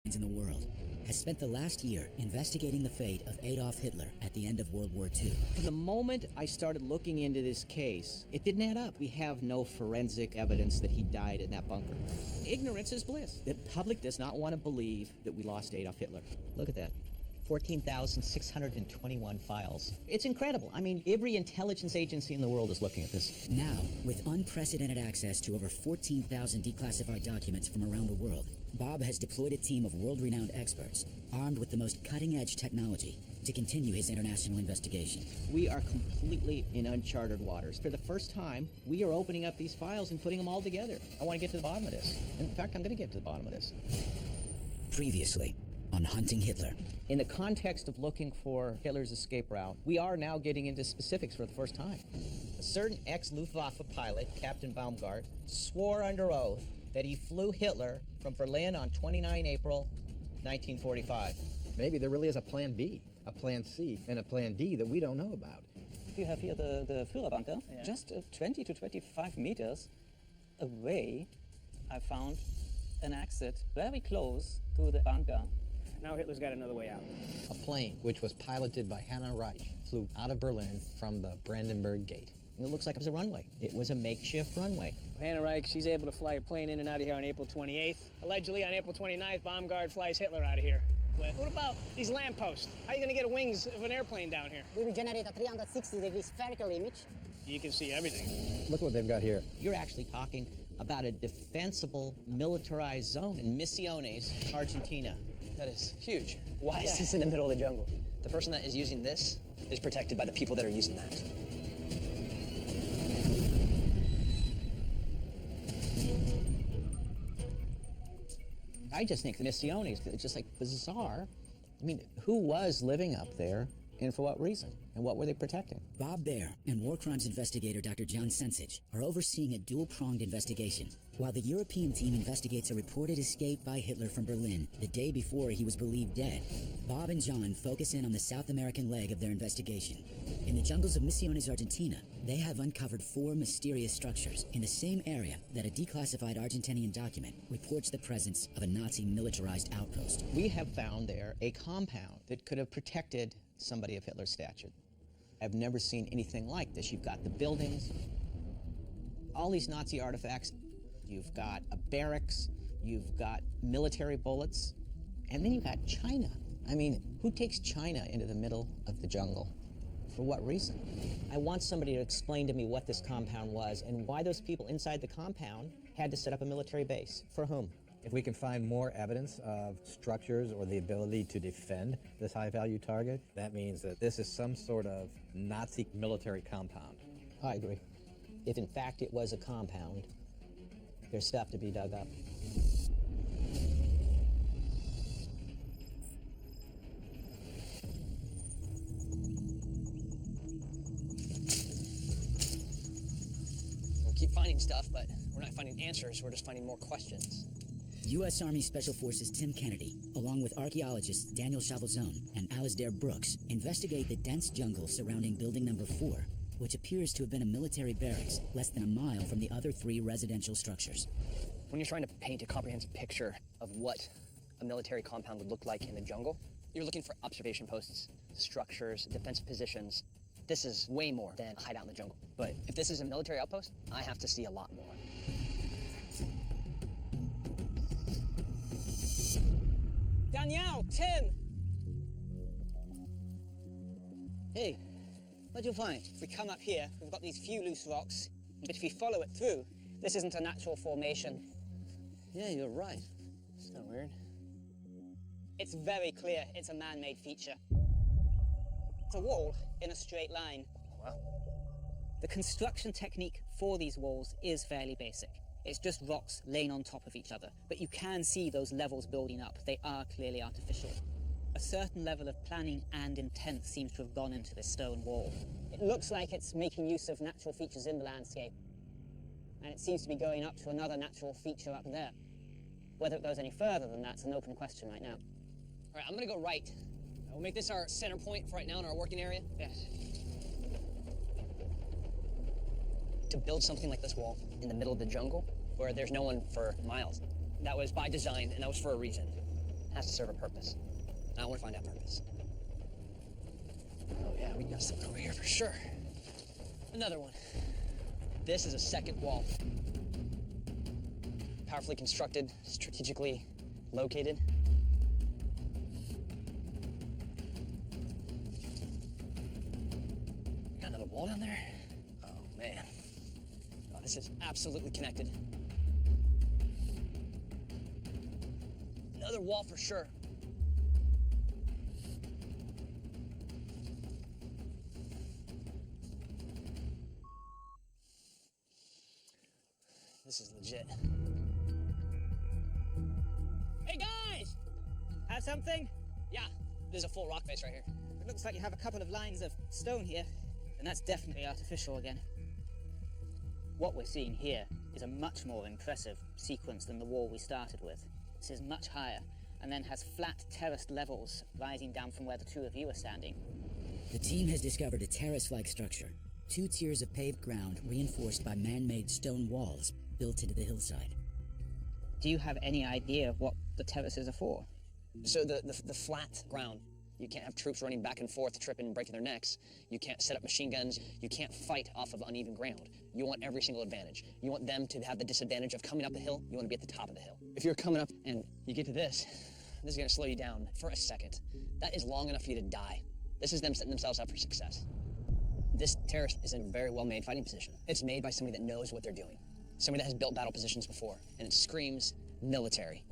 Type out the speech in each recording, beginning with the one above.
in the world, has spent the last year investigating the fate of Adolf Hitler at the end of World War II. The moment I started looking into this case, it didn't add up. We have no forensic evidence that he died in that bunker. Ignorance is bliss. The public does not want to believe that we lost Adolf Hitler. Look at that. 14,621 files. It's incredible. I mean, every intelligence agency in the world is looking at this. Now, with unprecedented access to over 14,000 declassified documents from around the world, Bob has deployed a team of world-renowned experts, armed with the most cutting-edge technology, to continue his international investigation. We are completely in uncharted waters. For the first time, we are opening up these files and putting them all together. I want to get to the bottom of this. In fact, I'm going to get to the bottom of this. Previously, on Hunting Hitler. In the context of looking for Hitler's escape route, we are now getting into specifics for the first time. A certain ex-Luftwaffe pilot, Captain Baumgart, swore under oath that he flew Hitler from Berlin on 29 April 1945. Maybe there really is a plan B, a plan C, and a plan D that we don't know about. You have here the Führerbunker. Yeah. Just 20 to 25 meters away, I found an exit very close to the bunker. Now Hitler's got another way out. A plane, which was piloted by Hannah Reich, flew out of Berlin from the Brandenburg Gate. And it looks like it was a runway. It was a makeshift runway. Hannah Reich, she's able to fly a plane in and out of here on April 28th. Allegedly, on April 29th, Baumgart flies Hitler out of here. But what about these lampposts? How are you going to get the wings of an airplane down here? We will generate a 360-degree spherical image. You can see everything. Look what they've got here. You're actually talking about a defensible, militarized zone in Misiones, Argentina. That is huge. Why is this in the middle of the jungle? The person that is using this is protected by the people that are using that. I just think the Misiones is just like bizarre. I mean, who was living up there and for what reason? And what were they protecting? Bob Baer and war crimes investigator Dr. John Sensich are overseeing a dual-pronged investigation. While the European team investigates a reported escape by Hitler from Berlin the day before he was believed dead, Bob and John focus in on the South American leg of their investigation. In the jungles of Misiones, Argentina, they have uncovered 4 mysterious structures in the same area that a declassified Argentinian document reports the presence of a Nazi militarized outpost. We have found there a compound that could have protected somebody of Hitler's stature. I've never seen anything like this. You've got the buildings, all these Nazi artifacts. You've got a barracks, you've got military bullets, and then you've got China. I mean, who takes China into the middle of the jungle? For what reason? I want somebody to explain to me what this compound was and why those people inside the compound had to set up a military base. For whom? If we can find more evidence of structures or the ability to defend this high-value target, that means that this is some sort of Nazi military compound. I agree. If in fact it was a compound, there's stuff to be dug up. We keep finding stuff, but we're not finding answers, we're just finding more questions. U.S. Army Special Forces Tim Kennedy, along with archaeologists Daniel Chavazone and Alasdair Brooks, investigate the dense jungle surrounding Building Number 4, which appears to have been a military barracks less than a mile from the other 3 residential structures. When you're trying to paint a comprehensive picture of what a military compound would look like in the jungle, you're looking for observation posts, structures, defensive positions. This is way more than a hideout in the jungle. But if this is a military outpost, I have to see a lot more. Danielle, Tim! Hey, what'd you find? If we come up here, we've got these few loose rocks, but if we follow it through, this isn't a natural formation. Yeah, you're right. Isn't that weird? It's very clear it's a man-made feature. It's a wall in a straight line. Wow. The construction technique for these walls is fairly basic. It's just rocks laying on top of each other, but you can see those levels building up. They are clearly artificial. A certain level of planning and intent seems to have gone into this stone wall. It looks like it's making use of natural features in the landscape, and it seems to be going up to another natural feature up there. Whether it goes any further than that's an open question right now. All right, I'm gonna go right. We'll make this our center point for right now in our working area. Yes. To build something like this wall in the middle of the jungle, where there's no one for miles, that was by design, and that was for a reason. has to serve a purpose. I want to find that purpose. Oh yeah, we got something over here for sure. Another one. This is a second wall. Powerfully constructed, strategically located. Got another wall down there? Oh man. Oh, this is absolutely connected. Another wall for sure. This is legit. Hey guys! Have something? Yeah, there's a full rock face right here. It looks like you have a couple of lines of stone here, and that's definitely artificial again. What we're seeing here is a much more impressive sequence than the wall we started with. This is much higher, and then has flat terraced levels rising down from where the two of you are standing. The team has discovered a terrace-like structure. 2 tiers of paved ground reinforced by man-made stone walls built into the hillside. Do you have any idea what the terraces are for? So the flat ground, you can't have troops running back and forth, tripping and breaking their necks. You can't set up machine guns. You can't fight off of uneven ground. You want every single advantage. You want them to have the disadvantage of coming up the hill. You want to be at the top of the hill. If you're coming up and you get to this is going to slow you down for a second. That is long enough for you to die. This is them setting themselves up for success. This terrace is in a very well-made fighting position. It's made by somebody that knows what they're doing. Somebody that has built battle positions before, and it screams military.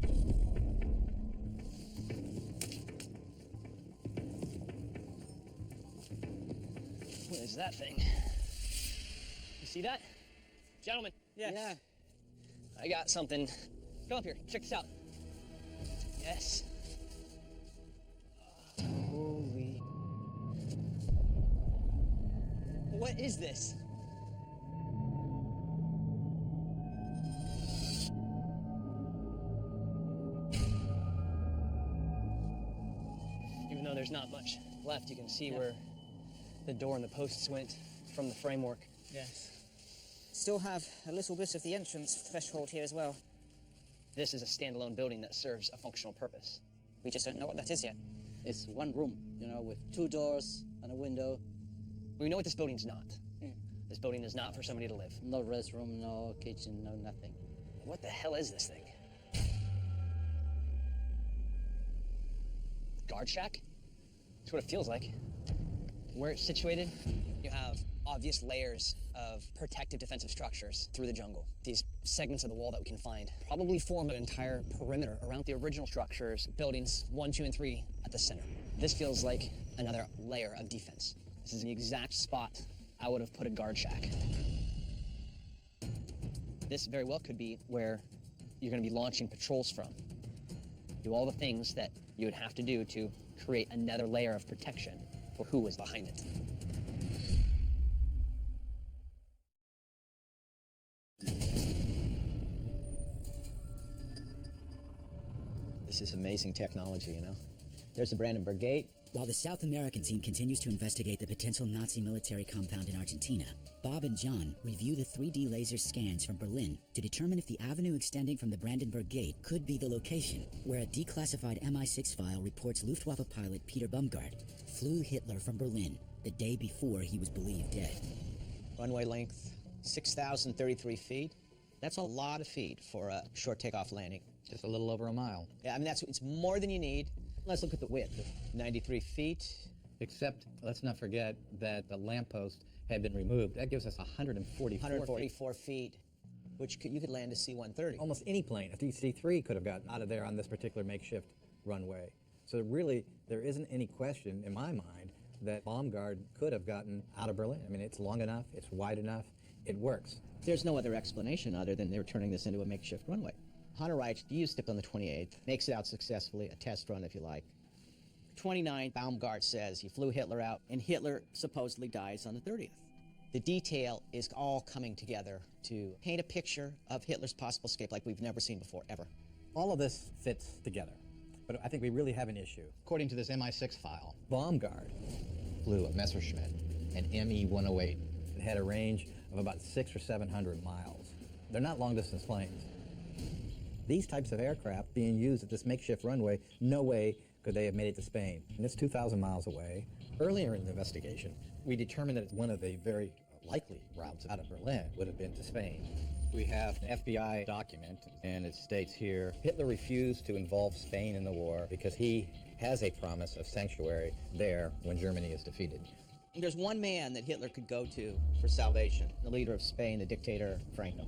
What is that thing? You see that? Gentlemen. Yes. Yeah. I got something. Come up here, check this out. Yes. Holy. What is this? Even though there's not much left, you can see where the door and the posts went from the framework. Yes. Still have a little bit of the entrance threshold here as well. This is a standalone building that serves a functional purpose. We just don't know what that is yet. It's one room, with 2 doors and a window. We know what this building's not. This building is not for somebody to live. No restroom, no kitchen, no nothing. What the hell is this thing? Guard shack? That's what it feels like. Where it's situated, you have obvious layers of protective defensive structures through the jungle. These segments of the wall that we can find probably form an entire perimeter around the original structures, buildings 1, 2, and 3 at the center. This feels like another layer of defense. This is the exact spot I would have put a guard shack. This very well could be where you're going to be launching patrols from. Do all the things that you would have to do to create another layer of protection for who was behind it. This is amazing technology, There's the Brandenburg Gate. While the South American team continues to investigate the potential Nazi military compound in Argentina, Bob and John review the 3D laser scans from Berlin to determine if the avenue extending from the Brandenburg Gate could be the location where a declassified MI6 file reports Luftwaffe pilot Peter Baumgart flew Hitler from Berlin the day before he was believed dead. Runway length, 6,033 feet. That's a lot of feet for a short takeoff landing. Just a little over a mile. Yeah, it's more than you need. Let's look at the width, 93 feet. Except, let's not forget that the lamppost had been removed. That gives us 144 feet, which you could land a C-130. Almost any plane, a DC-3 could have gotten out of there on this particular makeshift runway. So really, there isn't any question in my mind that Baumgart could have gotten out of Berlin. I mean, it's long enough, it's wide enough, it works. There's no other explanation other than they're turning this into a makeshift runway. Hunter Reich used it on the 28th, makes it out successfully, a test run if you like. 29, Baumgart says he flew Hitler out, and Hitler supposedly dies on the 30th. The detail is all coming together to paint a picture of Hitler's possible escape like we've never seen before, ever. All of this fits together, but I think we really have an issue. According to this MI6 file, Baumgart flew a Messerschmitt, an ME-108. It had a range of about 600 or 700 miles. They're not long-distance planes. These types of aircraft being used at this makeshift runway, no way could they have made it to Spain. And it's 2,000 miles away. Earlier in the investigation, we determined that one of the very likely routes out of Berlin would have been to Spain. We have an FBI document, and it states here, Hitler refused to involve Spain in the war because he has a promise of sanctuary there when Germany is defeated. There's one man that Hitler could go to for salvation, the leader of Spain, the dictator Franco.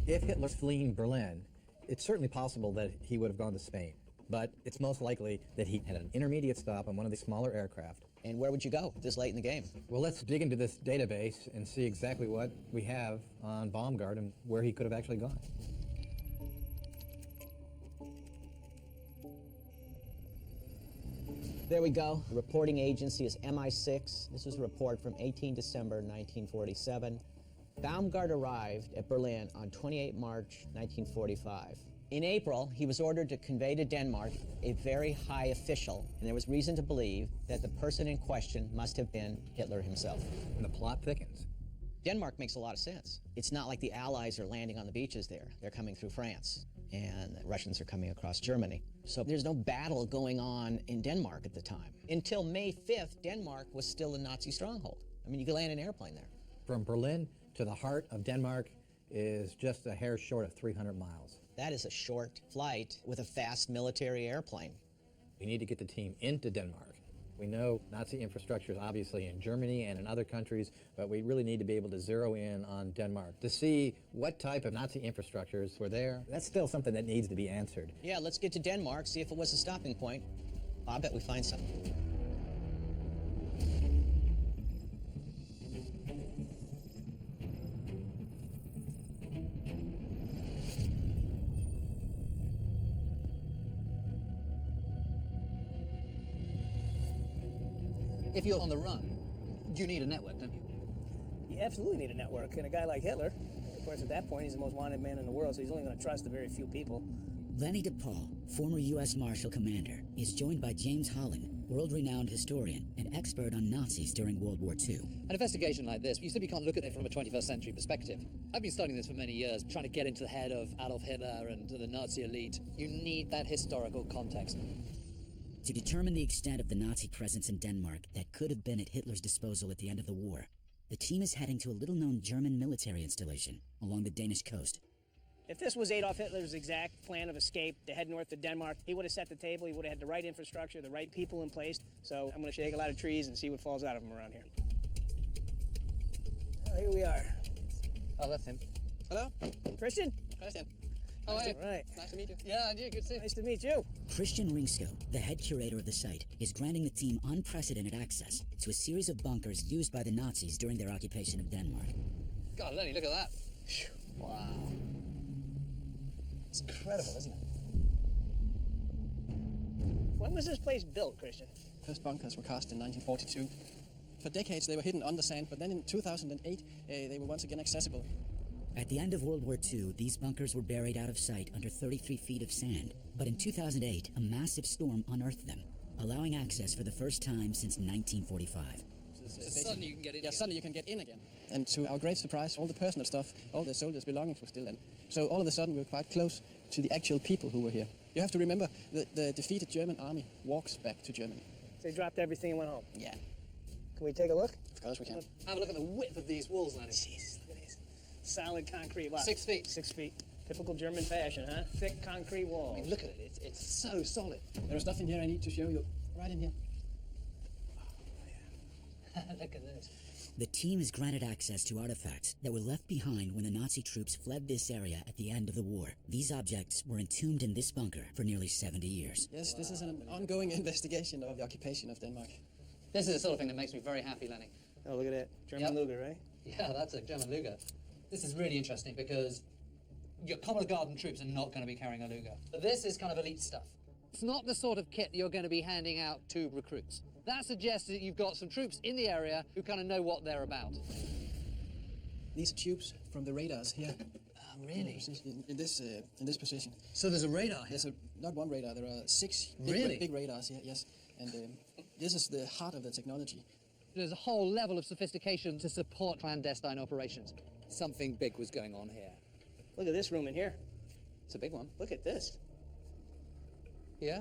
If Hitler's fleeing Berlin, it's certainly possible that he would have gone to Spain, but it's most likely that he had an intermediate stop on one of the smaller aircraft. And where would you go this late in the game? Well, let's dig into this database and see exactly what we have on Baumgart and where he could have actually gone. There we go. The reporting agency is MI6. This was a report from 18 December 1947. Baumgart arrived at Berlin on 28 March 1945. In April, he was ordered to convey to Denmark a very high official, and there was reason to believe that the person in question must have been Hitler himself. And the plot thickens. Denmark makes a lot of sense. It's not like the Allies are landing on the beaches there. They're coming through France, and the Russians are coming across Germany. So there's no battle going on in Denmark at the time. Until May 5th, Denmark was still a Nazi stronghold. I mean, you could land an airplane there. From Berlin to the heart of Denmark is just a hair short of 300 miles. That is a short flight with a fast military airplane. We need to get the team into Denmark. We know Nazi infrastructure is obviously in Germany and in other countries, but we really need to be able to zero in on Denmark to see what type of Nazi infrastructures were there. That's still something that needs to be answered. Yeah, let's get to Denmark, see if it was a stopping point. I bet we find something. If you're on the run, you need a network, don't you? You absolutely need a network. And a guy like Hitler, of course, at that point, he's the most wanted man in the world, so he's only going to trust a very few people. Lenny DePaul, former U.S. Marshal Commander, is joined by James Holland, world-renowned historian and expert on Nazis during World War II. An investigation like this, you simply can't look at it from a 21st century perspective. I've been studying this for many years, trying to get into the head of Adolf Hitler and the Nazi elite. You need that historical context. To determine the extent of the Nazi presence in Denmark that could have been at Hitler's disposal at the end of the war, the team is heading to a little-known German military installation along the Danish coast. If this was Adolf Hitler's exact plan of escape to head north to Denmark, he would have set the table, he would have had the right infrastructure, the right people in place. So I'm going to shake a lot of trees and see what falls out of them around here. Oh, here we are. Oh, that's him. Hello? Christian? Christian. How are you? All right. Nice to meet you. Yeah, and you, good to see you. Nice to meet you. Christian Ringsko, the head curator of the site, is granting the team unprecedented access to a series of bunkers used by the Nazis during their occupation of Denmark. God, Lenny, look at that. Wow. It's incredible, isn't it? When was this place built, Christian? First bunkers were cast in 1942. For decades they were hidden under sand, but then in 2008 they were once again accessible. At the end of World War II, these bunkers were buried out of sight under 33 feet of sand. But in 2008, a massive storm unearthed them, allowing access for the first time since 1945. Suddenly you can get in. Yeah, suddenly you can get in again. And to our great surprise, all the personal stuff, all the soldiers' belongings were still in. So all of a sudden we were quite close to the actual people who were here. You have to remember that the defeated German army walks back to Germany. They dropped everything and went home. Yeah. Can we take a look? Of course we can. Have a look at the width of these walls, Lenny. Jeez, look at these. Solid concrete walls. 6 feet. 6 feet. Typical German fashion, huh? Thick concrete walls. I mean, look at it. It's so solid. There is nothing here I need to show you. Right in here. Look at this. The team is granted access to artifacts that were left behind when the Nazi troops fled this area at the end of the war. These objects were entombed in this bunker for nearly 70 years. Yes, this is an ongoing investigation of the occupation of Denmark. This is the sort of thing that makes me very happy, Lenny. Oh, look at that. German Luger, right? Yeah, that's a German Luger. This is really interesting because your common garden troops are not going to be carrying a Luger. But this is kind of elite stuff. It's not the sort of kit you're going to be handing out to recruits. That suggests that you've got some troops in the area who kind of know what they're about. These are tubes from the radars here. Really? In this position. So there's a radar here? There's not one radar, there are 6 big radars here, yes. And this is the heart of the technology. There's a whole level of sophistication to support clandestine operations. Something big was going on here. Look at this room in here. It's a big one. Look at this. Yeah.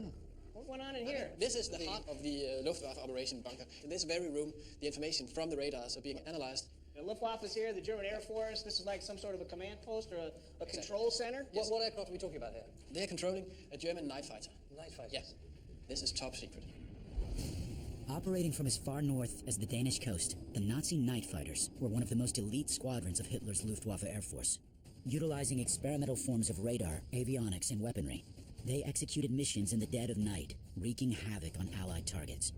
What went on in here? This is the heart of the Luftwaffe operation bunker. In this very room, the information from the radars are being analyzed. The Luftwaffe is here, the German Air Force. This is like some sort of a command post or a control center. What aircraft are we talking about here? They're controlling a German night fighter. Night fighters? Yes. This is top secret. Operating from as far north as the Danish coast, the Nazi night fighters were one of the most elite squadrons of Hitler's Luftwaffe Air Force. Utilizing experimental forms of radar, avionics, and weaponry, they executed missions in the dead of night, wreaking havoc on Allied targets.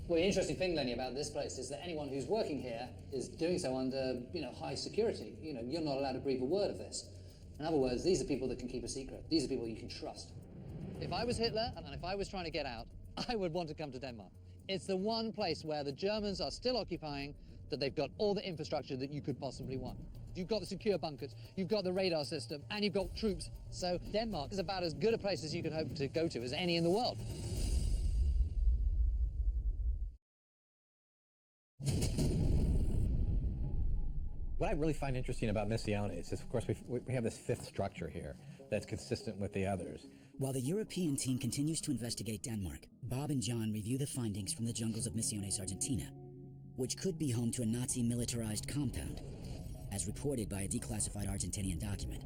Well, the interesting thing, Lenny, about this place is that anyone who's working here is doing so under, high security. You're not allowed to breathe a word of this. In other words, these are people that can keep a secret. These are people you can trust. If I was Hitler, and if I was trying to get out, I would want to come to Denmark. It's the one place where the Germans are still occupying, that they've got all the infrastructure that you could possibly want. You've got the secure bunkers, you've got the radar system, and you've got troops. So Denmark is about as good a place as you could hope to go to as any in the world. What I really find interesting about Misiones is, of course, we have this fifth structure here that's consistent with the others. While the European team continues to investigate Denmark, Bob and John review the findings from the jungles of Misiones, Argentina, which could be home to a Nazi militarized compound, as reported by a declassified Argentinian document.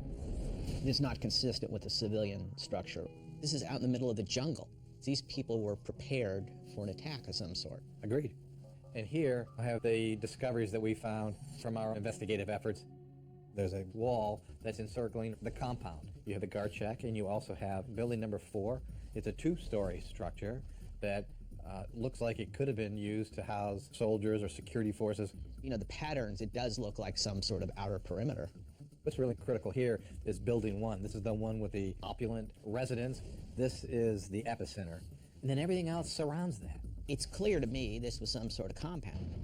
It's not consistent with the civilian structure. This is out in the middle of the jungle. These people were prepared for an attack of some sort. Agreed. And here I have the discoveries that we found from our investigative efforts. There's a wall that's encircling the compound. You have the guard check, and you also have building number 4. It's a 2-story structure that looks like it could have been used to house soldiers or security forces. The patterns, it does look like some sort of outer perimeter. What's really critical here is building 1. This is the one with the opulent residence. This is the epicenter. And then everything else surrounds that. It's clear to me this was some sort of compound.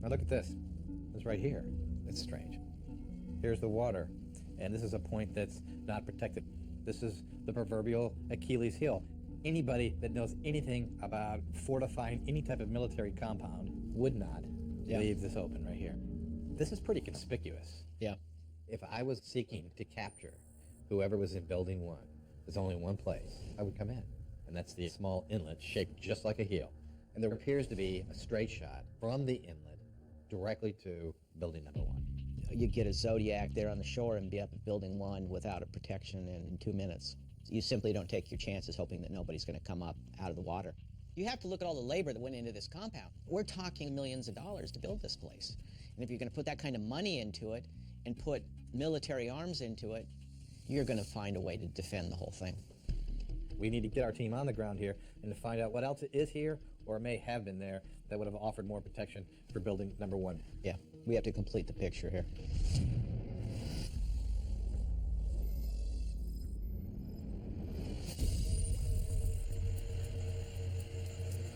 Now look at this. It's right here. It's strange. Here's the water, and this is a point that's not protected. This is the proverbial Achilles heel. Anybody that knows anything about fortifying any type of military compound would not leave this open right here. This is pretty conspicuous. Yeah. If I was seeking to capture whoever was in building 1, there's only one place I would come in, and that's the small inlet shaped just like a heel. And there appears to be a straight shot from the inlet directly to building number 1. You get a Zodiac there on the shore and be up at building 1 without a protection in 2 minutes. You simply don't take your chances hoping that nobody's going to come up out of the water. You have to look at all the labor that went into this compound. We're talking millions of dollars to build this place. And if you're going to put that kind of money into it and put military arms into it, you're going to find a way to defend the whole thing. We need to get our team on the ground here and to find out what else is here or may have been there that would have offered more protection for building number 1. Yeah, we have to complete the picture here.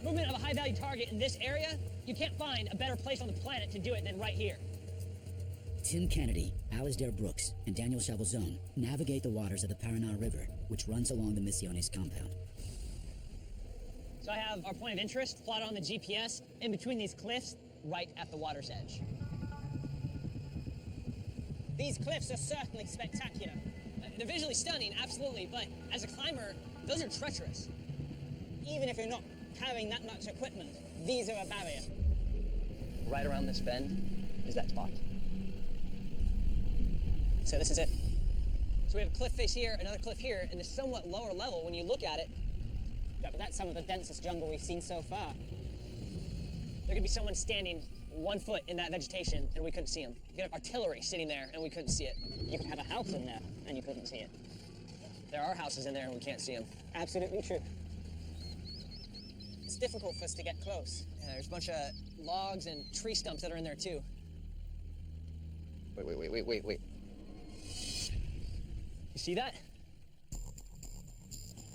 Movement of a high-value target in this area, you can't find a better place on the planet to do it than right here. Tim Kennedy, Alasdair Brooks, and Daniel Chavelzone navigate the waters of the Paraná River, which runs along the Misiones compound. So I have our point of interest plotted on the GPS in between these cliffs, right at the water's edge. These cliffs are certainly spectacular. They're visually stunning, absolutely, but as a climber, those are treacherous. Even if you're not carrying that much equipment, these are a barrier. Right around this bend is that spot. So this is it. So we have a cliff face here, another cliff here, and this somewhat lower level when you look at it. Yeah, but that's some of the densest jungle we've seen so far. There could be someone standing 1 foot in that vegetation and we couldn't see him. You could have artillery sitting there and we couldn't see it. You could have a house in there and you couldn't see it. There are houses in there and we can't see them. Absolutely true. It's difficult for us to get close. Yeah, there's a bunch of logs and tree stumps that are in there too. Wait. You see that?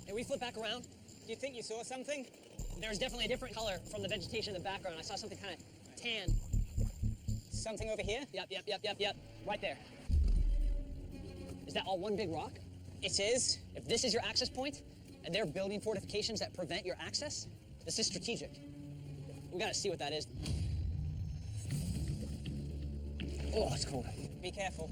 Hey, we flip back around. Do you think you saw something? There's definitely a different color from the vegetation in the background. I saw something kind of tan. Something over here? Yep. Right there. Is that all one big rock? It is. If this is your access point, and they're building fortifications that prevent your access, this is strategic. We gotta see what that is. Oh, it's cold. Be careful.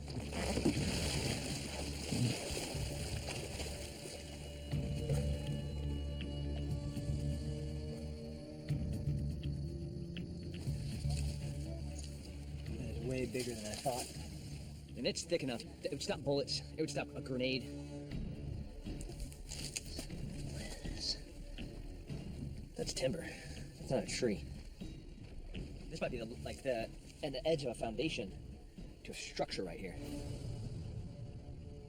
It's way bigger than I thought. And it's thick enough. It would stop bullets. It would stop a grenade. That's timber. It's not a tree. This might be the edge of a foundation to a structure right here.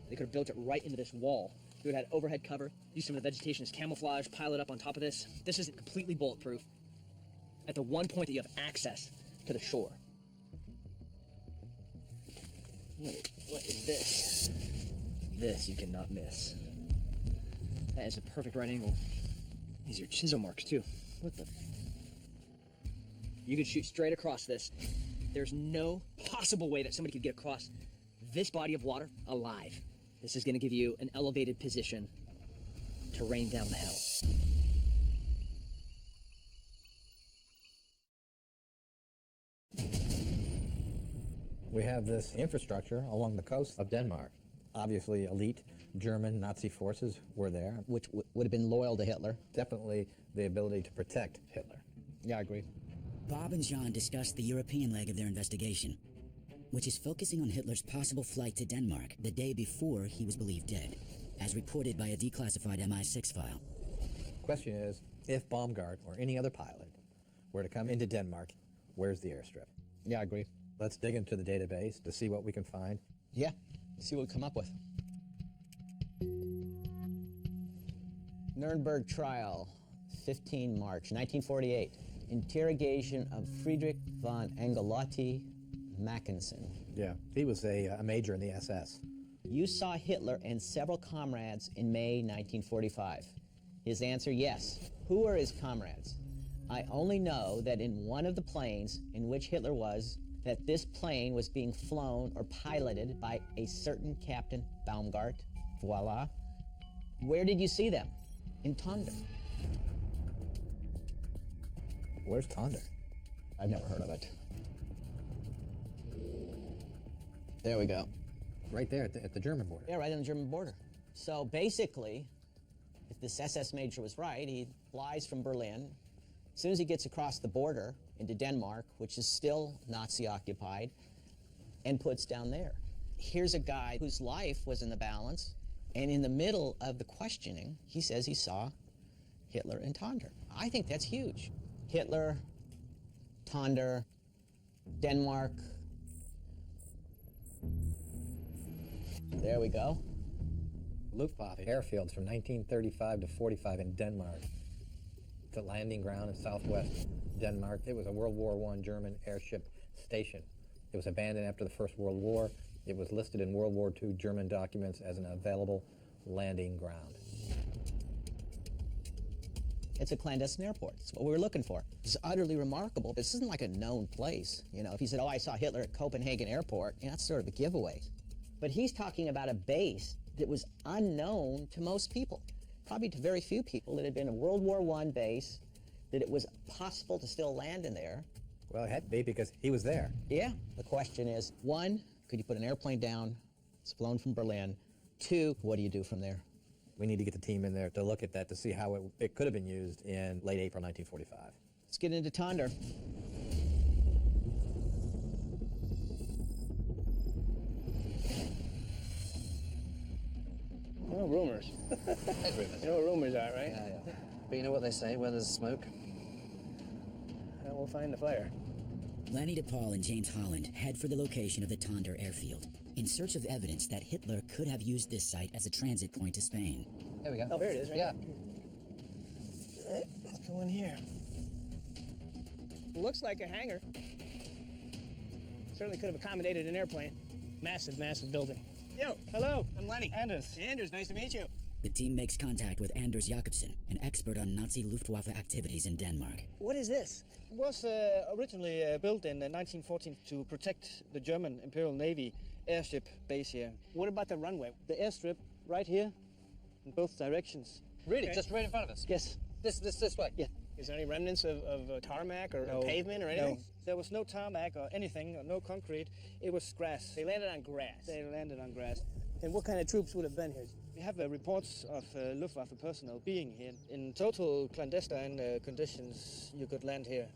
They could have built it right into this wall. They would have had overhead cover, use some of the vegetation as camouflage, pile it up on top of this. This isn't completely bulletproof. At the one point that you have access to the shore. What is this? This you cannot miss. That is a perfect right angle. These are chisel marks too. What the? You could shoot straight across this. There's no possible way that somebody could get across this body of water alive. This is going to give you an elevated position to rain down the hell. We have this infrastructure along the coast of Denmark. Obviously, elite German Nazi forces were there. Which would have been loyal to Hitler. Definitely the ability to protect Hitler. Yeah, I agree. Bob and John discussed the European leg of their investigation, which is focusing on Hitler's possible flight to Denmark the day before he was believed dead, as reported by a declassified MI6 file. Question is, if Baumgart or any other pilot were to come into Denmark, where's the airstrip? Yeah, I agree. Let's dig into the database to see what we can find. Yeah, see what we come up with. Nuremberg trial, 15 March 1948. Interrogation of Friedrich von Angelotti Mackensen. Yeah, he was a major in the SS. You saw Hitler and several comrades in May 1945. His answer, yes. Who were his comrades? I only know that in one of the planes in which Hitler was, that this plane was being flown or piloted by a certain Captain Baumgart. Voila. Where did you see them? In Tonder. Where's Tonder? I've never heard of it. There we go. Right there at the German border. Yeah, right on the German border. So basically, if this SS major was right, he flies from Berlin. As soon as he gets across the border into Denmark, which is still Nazi-occupied, and puts down there. Here's a guy whose life was in the balance, and in the middle of the questioning, he says he saw Hitler and Tonder. I think that's huge. Hitler, Tonder, Denmark. There we go. Luftwaffe airfields from 1935 to 45 in Denmark. It's a landing ground in southwest Denmark. It was a World War I German airship station. It was abandoned after the First World War. It was listed in World War II German documents as an available landing ground. It's a clandestine airport. It's what we were looking for. It's utterly remarkable. This isn't like a known place. You know, if he said, oh, I saw Hitler at Copenhagen Airport, that's sort of a giveaway. But he's talking about a base that was unknown to most people, probably to very few people. It had been a World War I base, that it was possible to still land in there. Well, it had to be because he was there. Yeah. The question is, one, could you put an airplane down? It's flown from Berlin. Two, what do you do from there? We need to get the team in there to look at that to see how it could have been used in late April 1945. Let's get into Tonder. Well, rumors. You know what rumors are, right? Yeah. But you know what they say, where there's smoke? We'll find the fire. Lenny DePaul and James Holland head for the location of the Tonder airfield in search of evidence that Hitler could have used this site as a transit point to Spain. There we go. Oh, there it is, right? Yeah. Let's go in here. Looks like a hangar. Certainly could have accommodated an airplane. Massive, massive building. Yo, hello, I'm Lenny. Anders. Anders, nice to meet you. The team makes contact with Anders Jakobsen, an expert on Nazi Luftwaffe activities in Denmark. What is this? It was originally built in 1914 to protect the German Imperial Navy airship base here. What about the runway? The airstrip right here, in both directions. Really? Okay. Just right in front of us? Yes. This way? Yeah. Is there any remnants of tarmac or No. pavement or anything? There was no tarmac or anything, or no concrete. It was grass. They landed on grass. They landed on grass. And what kind of troops would have been here? We have reports of Luftwaffe personnel being here. In total clandestine conditions, you could land here.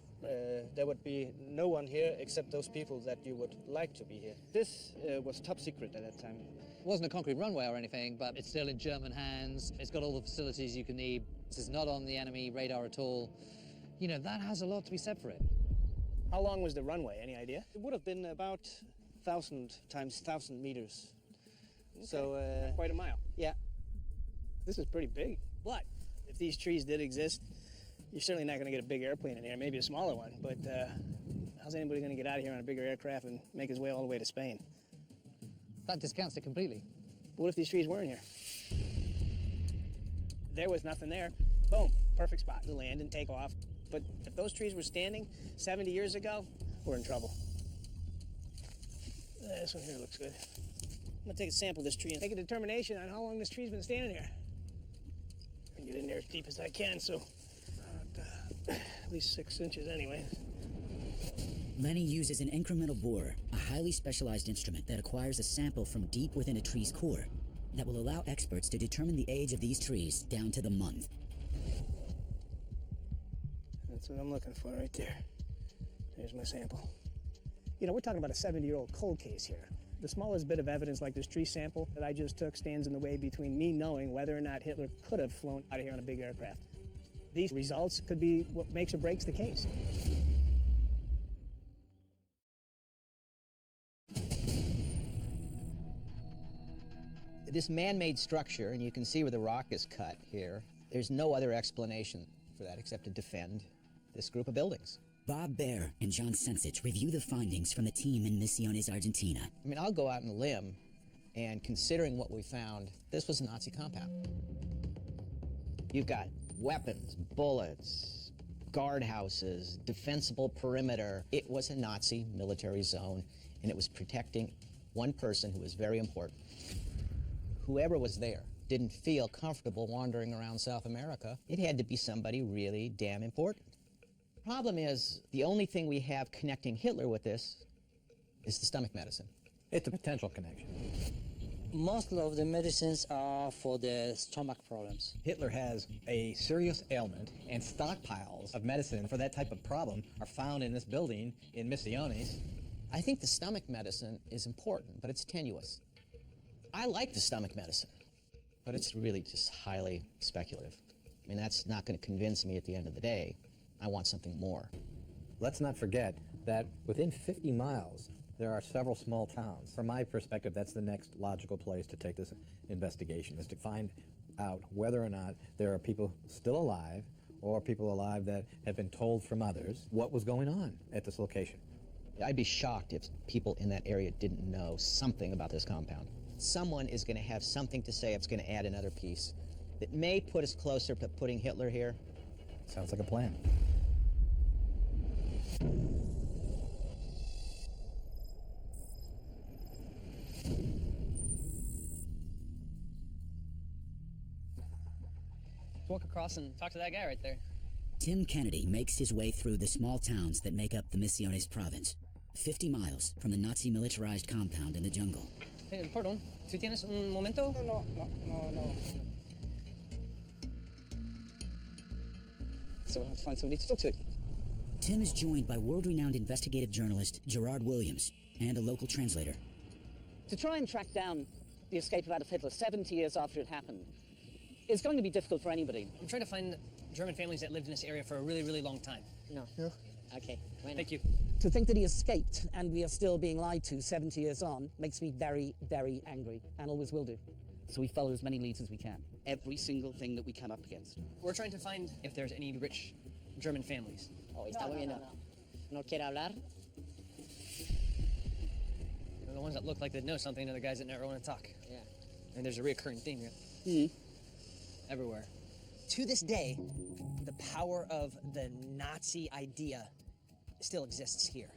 There would be no one here except those people that you would like to be here. This was top secret at that time. It wasn't a concrete runway or anything, but it's still in German hands. It's got all the facilities you can need. This is not on the enemy radar at all. You know, that has a lot to be said for it. How long was the runway? Any idea? It would have been about 1,000 times 1,000 meters. Okay. So quite a mile. Yeah. This is pretty big. But if these trees did exist, you're certainly not going to get a big airplane in here, maybe a smaller one. But how's anybody going to get out of here on a bigger aircraft and make his way all the way to Spain? That discounts it completely. What if these trees weren't here? There was nothing there. Boom, perfect spot to land and take off. But if those trees were standing 70 years ago, we're in trouble. This one here looks good. I'm gonna take a sample of this tree and make a determination on how long this tree's been standing here. Get in there as deep as I can, so at least 6 inches anyway. Lenny uses an incremental borer, a highly specialized instrument that acquires a sample from deep within a tree's core that will allow experts to determine the age of these trees down to the month. That's what I'm looking for right there. There's my sample. You know, we're talking about a 70-year-old cold case here. The smallest bit of evidence like this tree sample that I just took stands in the way between me knowing whether or not Hitler could have flown out of here on a big aircraft. These results could be what makes or breaks the case. This man-made structure, and you can see where the rock is cut here, there's no other explanation for that except to defend this group of buildings. Bob Baer and John Sensich review the findings from the team in Misiones, Argentina. I mean, I'll go out on a limb, and considering what we found, this was a Nazi compound. You've got weapons, bullets, guardhouses, defensible perimeter. It was a Nazi military zone, and it was protecting one person who was very important. Whoever was there didn't feel comfortable wandering around South America. It had to be somebody really damn important. The problem is, the only thing we have connecting Hitler with this is the stomach medicine. It's a potential connection. Most of the medicines are for the stomach problems. Hitler has a serious ailment, and stockpiles of medicine for that type of problem are found in this building in Misiones. I think the stomach medicine is important, but it's tenuous. I like the stomach medicine, but it's really just highly speculative. I mean, that's not going to convince me at the end of the day. I want something more. Let's not forget that within 50 miles, there are several small towns. From my perspective, that's the next logical place to take this investigation, is to find out whether or not there are people still alive or people alive that have been told from others what was going on at this location. I'd be shocked if people in that area didn't know something about this compound. Someone is going to have something to say. It's going to add another piece that may put us closer to putting Hitler here. Sounds like a plan. Walk across and talk to that guy right there. Tim Kennedy makes his way through the small towns that make up the Misiones province, 50 miles from the Nazi militarized compound in the jungle. Perdón, ¿tú tienes un momento? No. So we'll have to find somebody to talk to. Tim is joined by world-renowned investigative journalist Gerard Williams and a local translator. To try and track down the escape of Adolf Hitler 70 years after it happened is going to be difficult for anybody. I'm trying to find German families that lived in this area for a really, really long time. No. Okay. Thank you. To think that he escaped and we are still being lied to 70 years on makes me very, very angry, and always will do. So we follow as many leads as we can. Every single thing that we come up against. We're trying to find if there's any rich German families. Oh, está moviendo. ¿No quiere hablar? The ones that look like they know something are the guys that never want to talk. Yeah. And there's a recurring theme here. Mm-hmm. Everywhere. To this day, the power of the Nazi idea still exists here.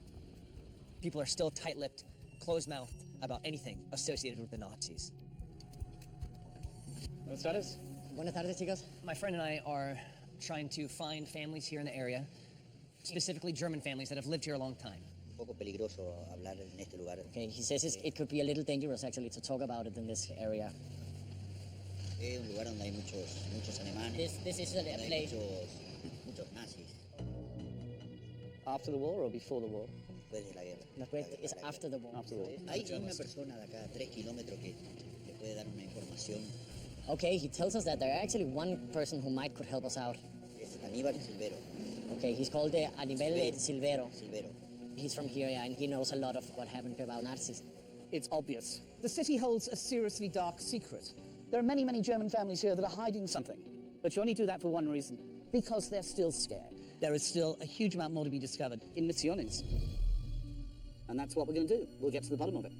People are still tight-lipped, closed-mouthed about anything associated with the Nazis. Buenas tardes. Buenas tardes, chicos. My friend and I are trying to find families here in the area, specifically German families that have lived here a long time. Okay, he says it could be a little dangerous actually to talk about it in this area. This is a place. After the war or before the war? La cuesta is after the war. After the war. Okay, he tells us that there are actually one person who could help us out. Okay, he's called Aníbal Silvero. He's from here, yeah, and he knows a lot of what happened about Nazis. It's obvious. The city holds a seriously dark secret. There are many, many German families here that are hiding something. But you only do that for one reason. Because they're still scared. There is still a huge amount more to be discovered in Misiones. And that's what we're going to do. We'll get to the bottom of it.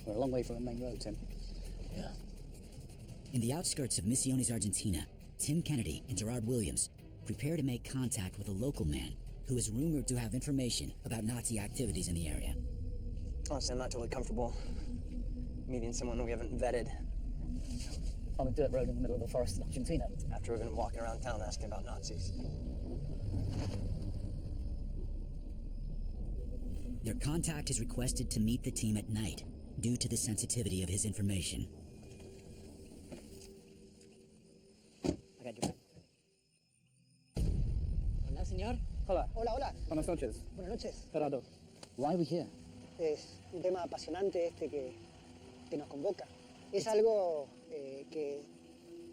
We're a long way from the main road, Tim. Yeah. In the outskirts of Misiones, Argentina, Tim Kennedy and Gerard Williams prepare to make contact with a local man who is rumored to have information about Nazi activities in the area. Honestly, I'm not totally comfortable meeting someone we haven't vetted. On a dirt road in the middle of the forest in Argentina. After we've been walking around town asking about Nazis. Their contact is requested to meet the team at night due to the sensitivity of his information. I got you. Hola, señor. Hola. Hola, hola. Buenas noches. Buenas noches. Gerardo, why are we here? Es un tema apasionante este que nos convoca. Es algo que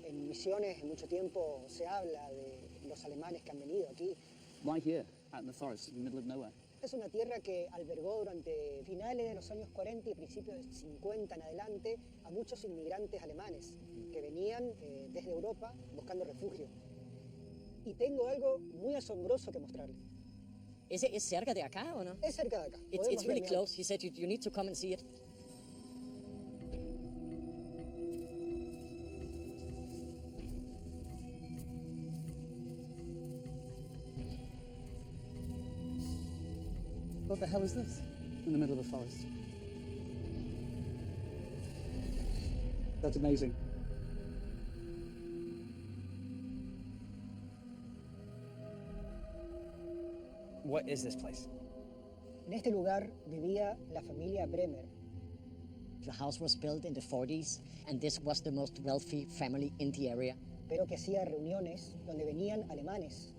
en Misiones en mucho tiempo se habla de los alemanes que han venido aquí. Why here, out in the forest, in the middle of nowhere? Es una tierra que albergó durante finales de los años 40 y principios de 50 en adelante a muchos inmigrantes alemanes que venían desde Europa buscando refugio. Y tengo algo muy asombroso que mostrarle. ¿Es cerca de acá o no? Es cerca de acá. It's really close. He said you need to come and see it. What the hell is this in the middle of the forest? That's amazing. What is this place? En este lugar vivía la familia Bremer. The house was built in the 40s, and this was the most wealthy family in the area. Pero que hacía reuniones donde venían alemanes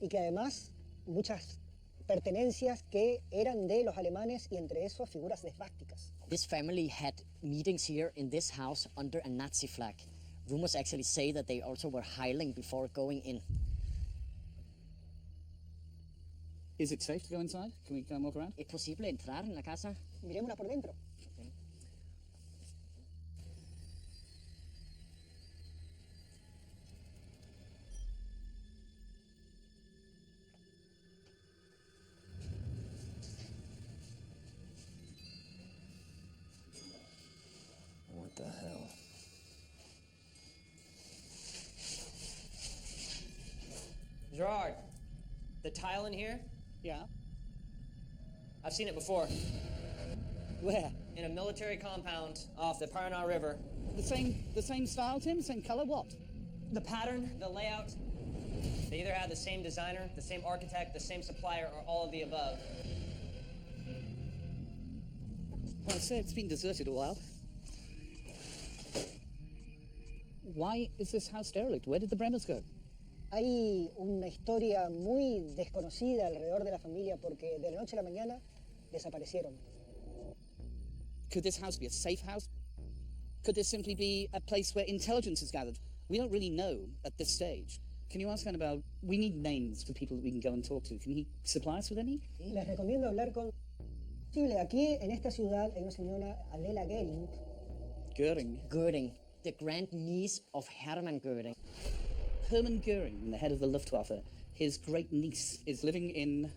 y que además muchas pertenencias que eran de los alemanes y entre esos figuras de esvásticas. This family had meetings here in this house under a Nazi flag. Rumors actually say that they also were hiling before going in. Is it safe to go inside? Can we go and walk around? ¿Es posible entrar en la casa? Miremosla por dentro. What the hell? Gerard, the tile in here? Yeah. I've seen it before. Where? In a military compound off the Paraná River. The same style, Tim? Same color? What? The pattern, the layout, they either have the same designer, the same architect, the same supplier, or all of the above. Well, I'd say it's been deserted a while. Why is this house derelict? Where did the Bremers go? Hay una historia muy desconocida alrededor de la familia porque de la noche a la mañana desaparecieron. Could this house be a safe house? Could this simply be a place where intelligence is gathered? We don't really know at this stage. Can you ask Annabelle? We need names for people that we can go and talk to. Can he supply us with any? Les recomiendo hablar con... Aquí en esta ciudad hay una señora Adela Goering. Goering. The grandniece of Hermann Goering. Hermann Goering, the head of the Luftwaffe, his great-niece is living in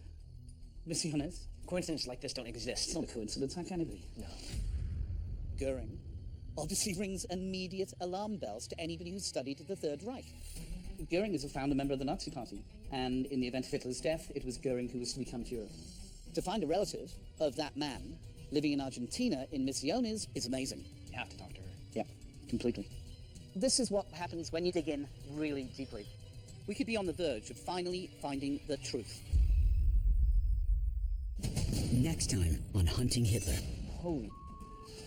Misiones. Coincidences like this don't exist. It's not a coincidence, how can it be? No. Goering obviously rings immediate alarm bells to anybody who's studied the Third Reich. Goering is a founder member of the Nazi Party, and in the event of Hitler's death, it was Goering who was to become Führer. To find a relative of that man living in Argentina in Misiones is amazing. You have to talk to her. Yeah, completely. This is what happens when you dig in really deeply. We could be on the verge of finally finding the truth. Next time on Hunting Hitler. Holy,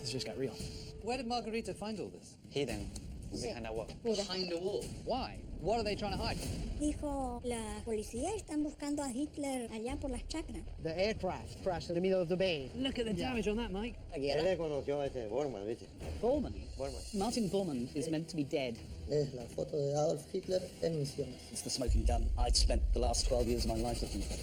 this just got real. Where did Margarita find all this? Hidden behind a wall. Behind a wall. Why? What are they trying to hide? Dijo, la policía están buscando a Hitler allá por las chacras. The aircraft crashed in the middle of the bay. Look at the damage on that, Mike. Él conoció a ese Bormann, ¿viste? Bormann? Martin Bormann is meant to be dead. Es la foto de Adolf Hitler en Misiones. It's the smoking gun I'd spent the last 12 years of my life looking for.